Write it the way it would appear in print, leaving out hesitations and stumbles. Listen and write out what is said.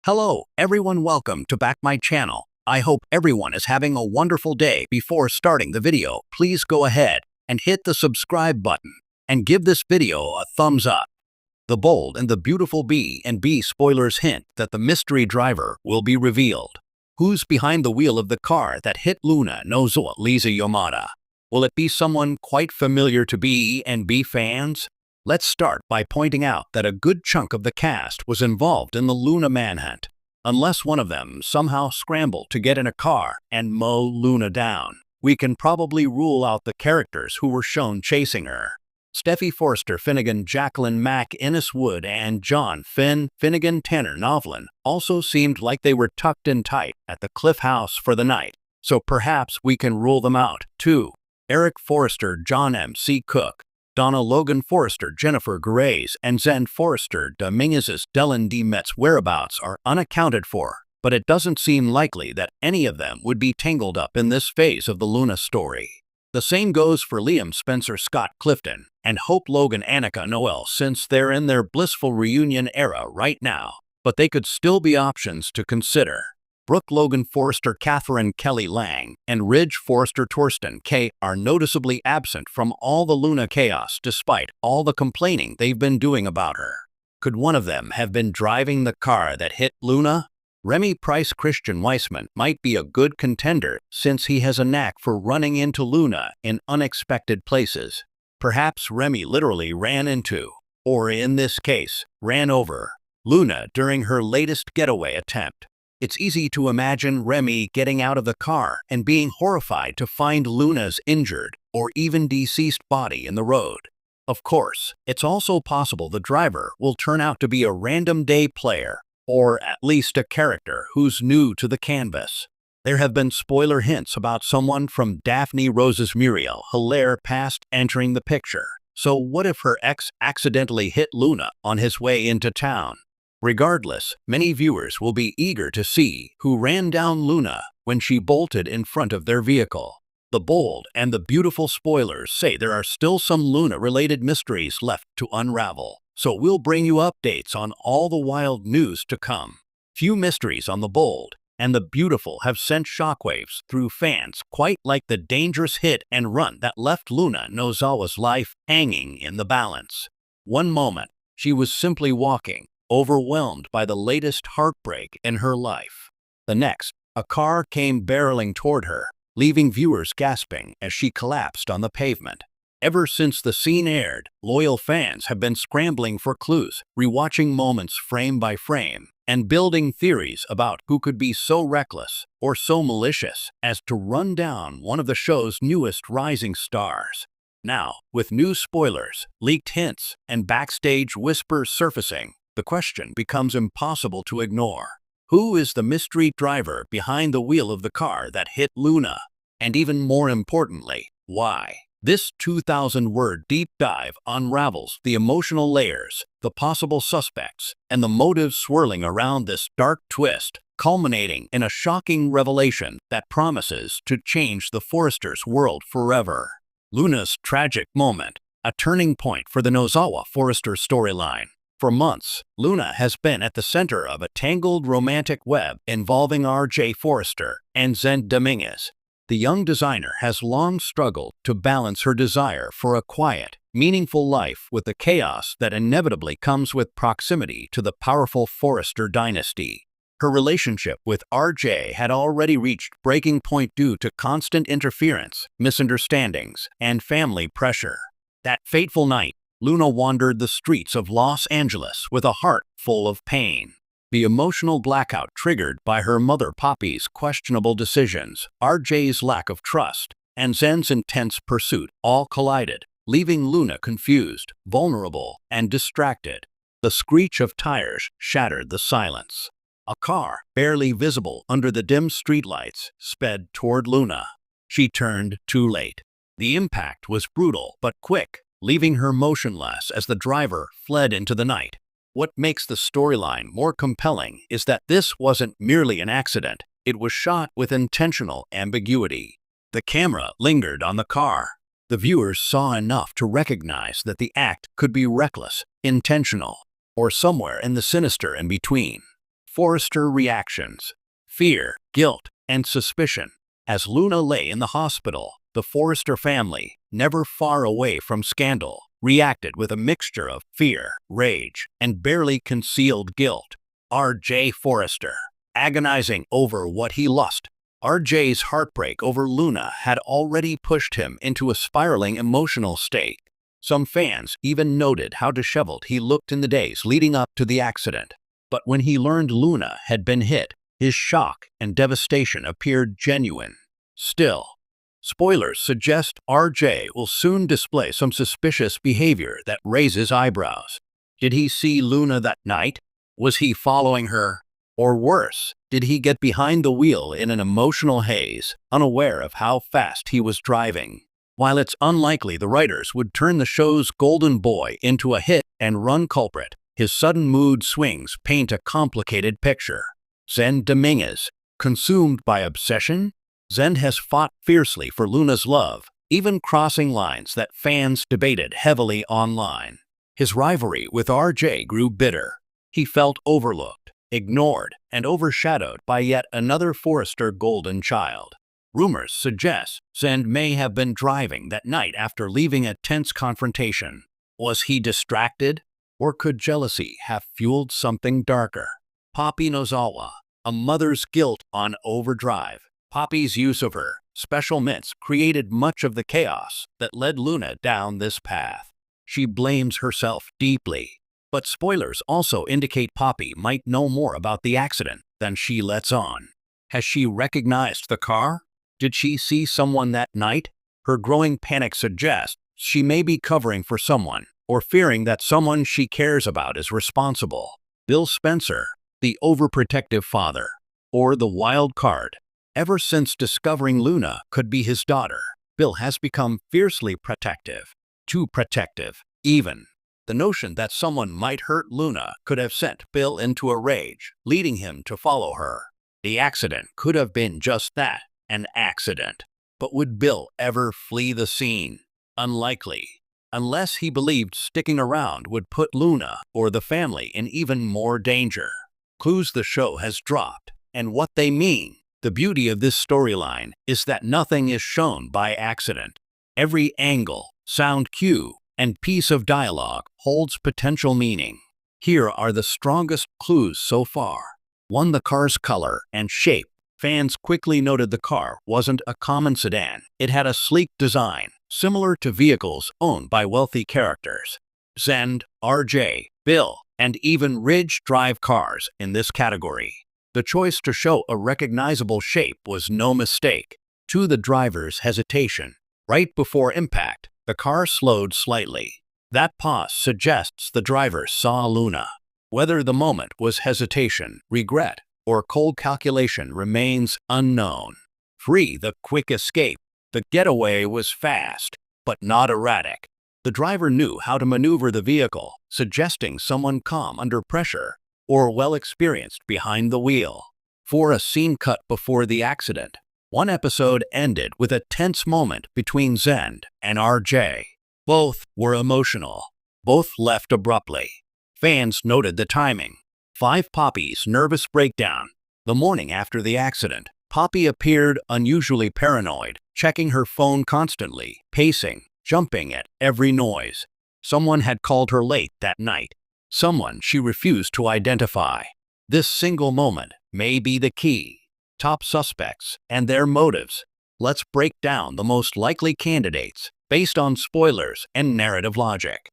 Hello, everyone. Welcome to back my channel. I hope everyone is having a wonderful day. Before starting the video, please go ahead and hit the subscribe button and give this video a thumbs up. The Bold and the Beautiful B&B spoilers hint that the mystery driver will be revealed. Who's behind the wheel of the car that hit Luna Nozowa Lisa Yamada? Will it be someone quite familiar to B&B fans? Let's start by pointing out that a good chunk of the cast was involved in the Luna manhunt, unless one of them somehow scrambled to get in a car and mow Luna down. We can probably rule out the characters who were shown chasing her. Steffi Forrester Finnegan, Jacqueline Mack Innes-Wood, and John Finnegan Tanner Novlin also seemed like they were tucked in tight at the Cliff House for the night, so perhaps we can rule them out, too. Eric Forrester, John M.C. Cook, Donna Logan Forrester, Jennifer Grace, and Zen Forrester Dominguez's Dylan D. Met's whereabouts are unaccounted for, but it doesn't seem likely that any of them would be tangled up in this phase of the Luna story. The same goes for Liam Spencer Scott Clifton and Hope Logan Annika Noel, since they're in their blissful reunion era right now, but they could still be options to consider. Brooke Logan Forrester, Catherine Kelly Lang, and Ridge Forrester Torsten K. are noticeably absent from all the Luna chaos despite all the complaining they've been doing about her. Could one of them have been driving the car that hit Luna? Remy Price Christian Weissman might be a good contender since he has a knack for running into Luna in unexpected places. Perhaps Remy literally ran into, or in this case, ran over, Luna during her latest getaway attempt. It's easy to imagine Remy getting out of the car and being horrified to find Luna's injured or even deceased body in the road. Of course, it's also possible the driver will turn out to be a random day player, or at least a character who's new to the canvas. There have been spoiler hints about someone from Daphne Rose's Muriel Hilaire past entering the picture. So what if her ex accidentally hit Luna on his way into town? Regardless, many viewers will be eager to see who ran down Luna when she bolted in front of their vehicle. The Bold and the Beautiful spoilers say there are still some Luna-related mysteries left to unravel, so we'll bring you updates on all the wild news to come. Few mysteries on The Bold and the Beautiful have sent shockwaves through fans, quite like the dangerous hit and run that left Luna Nozowa's life hanging in the balance. One moment, she was simply walking, overwhelmed by the latest heartbreak in her life. The next, a car came barreling toward her, leaving viewers gasping as she collapsed on the pavement. Ever since the scene aired, loyal fans have been scrambling for clues, rewatching moments frame by frame, and building theories about who could be so reckless or so malicious as to run down one of the show's newest rising stars. Now, with new spoilers, leaked hints, and backstage whispers surfacing, the question becomes impossible to ignore. Who is the mystery driver behind the wheel of the car that hit Luna? And even more importantly, why? This 2,000-word deep dive unravels the emotional layers, the possible suspects, and the motives swirling around this dark twist, culminating in a shocking revelation that promises to change the Forresters' world forever. Luna's tragic moment, a turning point for the Nozowa Forrester storyline. For months, Luna has been at the center of a tangled romantic web involving R.J. Forrester and Zen Dominguez. The young designer has long struggled to balance her desire for a quiet, meaningful life with the chaos that inevitably comes with proximity to the powerful Forrester dynasty. Her relationship with R.J. had already reached breaking point due to constant interference, misunderstandings, and family pressure. That fateful night, Luna wandered the streets of Los Angeles with a heart full of pain. The emotional blackout triggered by her mother Poppy's questionable decisions, R.J.'s lack of trust, and Zen's intense pursuit all collided, leaving Luna confused, vulnerable, and distracted. The screech of tires shattered the silence. A car, barely visible under the dim streetlights, sped toward Luna. She turned too late. The impact was brutal but quick, leaving her motionless as the driver fled into the night. What makes the storyline more compelling is that this wasn't merely an accident. It was shot with intentional ambiguity. The camera lingered on the car. The viewers saw enough to recognize that the act could be reckless, intentional, or somewhere in the sinister in between. Forrester reactions: fear, guilt, and suspicion. As Luna lay in the hospital, the Forrester family, never far away from scandal, reacted with a mixture of fear, rage, and barely concealed guilt. R.J. Forrester, agonizing over what he lost. R.J.'s heartbreak over Luna had already pushed him into a spiraling emotional state. Some fans even noted how disheveled he looked in the days leading up to the accident. But when he learned Luna had been hit, his shock and devastation appeared genuine. Still, spoilers suggest R.J. will soon display some suspicious behavior that raises eyebrows. Did he see Luna that night? Was he following her? Or worse, did he get behind the wheel in an emotional haze, unaware of how fast he was driving? While it's unlikely the writers would turn the show's golden boy into a hit-and-run culprit, his sudden mood swings paint a complicated picture. Zend Dominguez, consumed by obsession? Zend has fought fiercely for Luna's love, even crossing lines that fans debated heavily online. His rivalry with R.J. grew bitter. He felt overlooked, ignored, and overshadowed by yet another Forrester golden child. Rumors suggest Zend may have been driving that night after leaving a tense confrontation. Was he distracted? Or could jealousy have fueled something darker? Poppy Nozawa, a mother's guilt on overdrive. Poppy's use of her special mints created much of the chaos that led Luna down this path. She blames herself deeply. But spoilers also indicate Poppy might know more about the accident than she lets on. Has she recognized the car? Did she see someone that night? Her growing panic suggests she may be covering for someone, or fearing that someone she cares about is responsible. Bill Spencer, the overprotective father, or the wild card. Ever since discovering Luna could be his daughter, Bill has become fiercely protective. Too protective, even. The notion that someone might hurt Luna could have sent Bill into a rage, leading him to follow her. The accident could have been just that, an accident. But would Bill ever flee the scene? Unlikely. Unless he believed sticking around would put Luna or the family in even more danger. Clues the show has dropped, and what they mean. The beauty of this storyline is that nothing is shown by accident. Every angle, sound cue, and piece of dialogue holds potential meaning. Here are the strongest clues so far. 1. The car's color and shape. Fans quickly noted the car wasn't a common sedan. It had a sleek design, similar to vehicles owned by wealthy characters. Zend, R.J., Bill, and even Ridge drive cars in this category. The choice to show a recognizable shape was no mistake. 2. The driver's hesitation. Right before impact, the car slowed slightly. That pause suggests the driver saw Luna. Whether the moment was hesitation, regret, or cold calculation remains unknown. 3. The quick escape. The getaway was fast, but not erratic. The driver knew how to maneuver the vehicle, suggesting someone calm under pressure or well-experienced behind the wheel. 4. A scene cut before the accident. One episode ended with a tense moment between Zend and R.J. Both were emotional. Both left abruptly. Fans noted the timing. 5. Poppy's nervous breakdown. The morning after the accident, Poppy appeared unusually paranoid, checking her phone constantly, pacing, jumping at every noise. Someone had called her late that night. Someone she refused to identify. This single moment may be the key. Top suspects and their motives. Let's break down the most likely candidates based on spoilers and narrative logic.